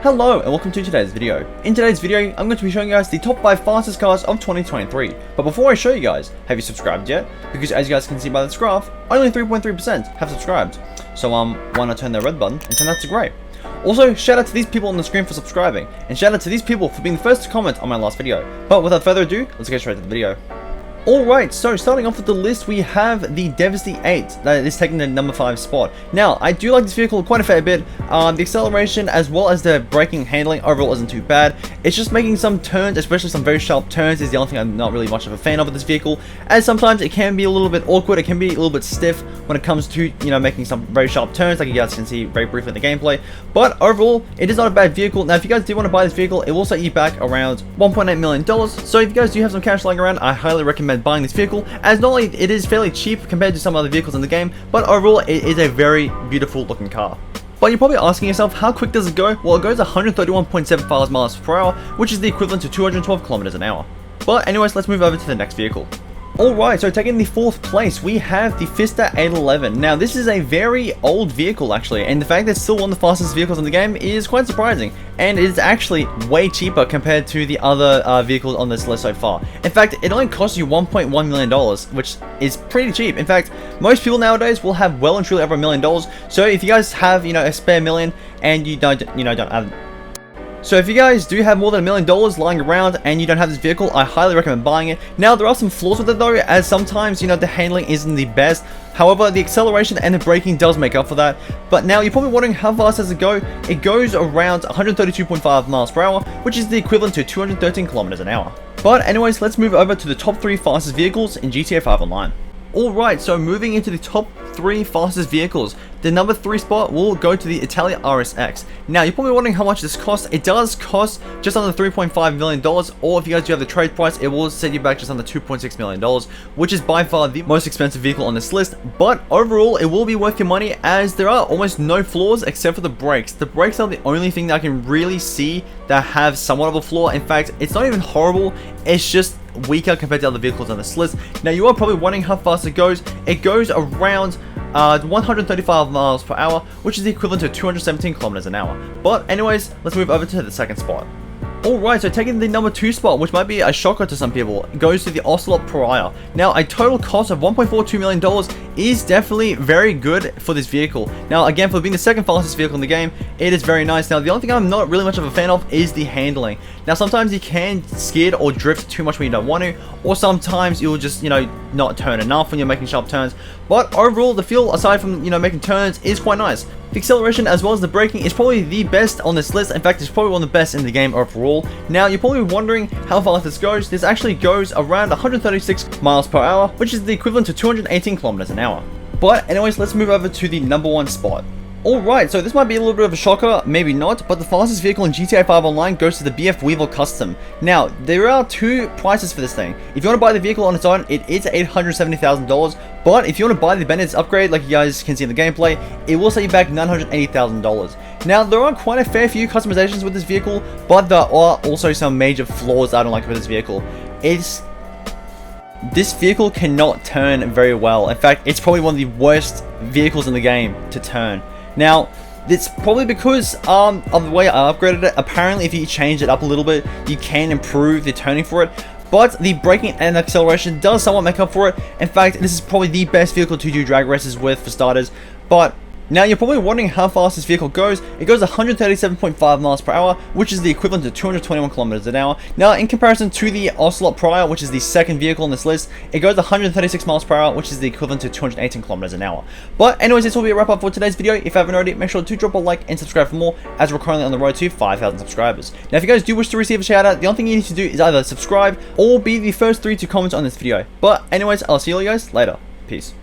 Hello and welcome to today's video. In today's video, I'm going to be showing you guys the top 5 fastest cars of 2023. But before I show you guys, have you subscribed yet? Because as you guys can see by this graph, only 3.3% have subscribed. So why not turn the red button and turn that to grey? Also, shout out to these people on the screen for subscribing, and shout out to these people for being the first to comment on my last video. But without further ado, let's get straight to the video. Alright, so starting off with the list, we have the Vista 8 that is taking the number 5 spot. Now, I do like this vehicle quite a fair bit. The acceleration as well as the braking and handling overall isn't too bad. It's just making some turns, especially some very sharp turns, is the only thing I'm not really much of a fan of with this vehicle, as sometimes it can be a little bit awkward, it can be a little bit stiff when it comes to, making some very sharp turns, like you guys can see very briefly in the gameplay. But overall, it is not a bad vehicle. Now, if you guys do want to buy this vehicle, it will set you back around $1.8 million. So if you guys do have some cash lying around, I highly recommend buying this vehicle, as not only it is fairly cheap compared to some other vehicles in the game, but overall it is a very beautiful looking car. But you're probably asking yourself, how quick does it go? Well, it goes 131.75 miles per hour, which is the equivalent to 212 kilometers an hour. But anyways, let's move over to the next vehicle. Alright, so taking the 4th place, we have the Vista 811. Now, this is a very old vehicle, actually, and the fact that it's still one of the fastest vehicles in the game is quite surprising. And it is actually way cheaper compared to the other vehicles on this list so far. In fact, it only costs you $1.1 million, which is pretty cheap. In fact, most people nowadays will have well and truly over $1 million. So if you guys have, a spare million and you don't have... So if you guys do have more than $1 million lying around and you don't have this vehicle, I highly recommend buying it. Now, there are some flaws with it though, as sometimes, the handling isn't the best. However, the acceleration and the braking does make up for that. But now, you're probably wondering, how fast does it go? It goes around 132.5 miles per hour, which is the equivalent to 213 kilometers an hour. But anyways, let's move over to the top 3 fastest vehicles in GTA 5 Online. Alright, so moving into the top 3 fastest vehicles, the number 3 spot will go to the Italia RSX. Now, you're probably wondering how much this costs. It does cost just under $3.5 million, or if you guys do have the trade price, it will set you back just under $2.6 million, which is by far the most expensive vehicle on this list. But overall, it will be worth your money, as there are almost no flaws except for the brakes. The brakes are the only thing that I can really see that have somewhat of a flaw. In fact, it's not even horrible, it's just weaker compared to other vehicles on this list. Now, you are probably wondering how fast it goes. It goes around 135 miles per hour, which is the equivalent to 217 kilometers an hour. But anyways, let's move over to the second spot. Alright, so taking the number 2 spot, which might be a shocker to some people, goes to the ocelot Pariah. Now, a total cost of $1.42 million is definitely very good for this vehicle. Now, again, for being the second fastest vehicle in the game, it is very nice. Now, the only thing I'm not really much of a fan of is the handling. Now, sometimes you can skid or drift too much when you don't want to, or sometimes you'll just, not turn enough when you're making sharp turns. But overall, the feel, aside from, making turns, is quite nice. The acceleration as well as the braking is probably the best on this list. In fact, it's probably one of the best in the game overall. Now, you're probably wondering how fast this goes. This actually goes around 136 miles per hour, which is the equivalent to 218 kilometers an hour. But anyways, let's move over to the number 1 spot. Alright, so this might be a little bit of a shocker, maybe not, but the fastest vehicle in GTA 5 Online goes to the BF Weevil Custom. Now, there are 2 prices for this thing. If you want to buy the vehicle on its own, it is $870,000, but if you want to buy the Bennett's upgrade, like you guys can see in the gameplay, it will set you back $980,000. Now, there are quite a fair few customizations with this vehicle, but there are also some major flaws I don't like with this vehicle. This vehicle cannot turn very well. In fact, it's probably one of the worst vehicles in the game to turn. Now, it's probably because of the way I upgraded it. Apparently, if you change it up a little bit, you can improve the turning for it. But the braking and acceleration does somewhat make up for it. In fact, this is probably the best vehicle to do drag races with, for starters. But now, you're probably wondering how fast this vehicle goes. It goes 137.5 miles per hour, which is the equivalent to 221 kilometers an hour. Now, in comparison to the ocelot Pariah, which is the second vehicle on this list, it goes 136 miles per hour, which is the equivalent to 218 kilometers an hour. But anyways, this will be a wrap up for today's video. If you haven't already, make sure to drop a like and subscribe for more, as we're currently on the road to 5,000 subscribers. Now, if you guys do wish to receive a shout out, the only thing you need to do is either subscribe or be the first 3 to comment on this video. But anyways, I'll see you guys later. Peace.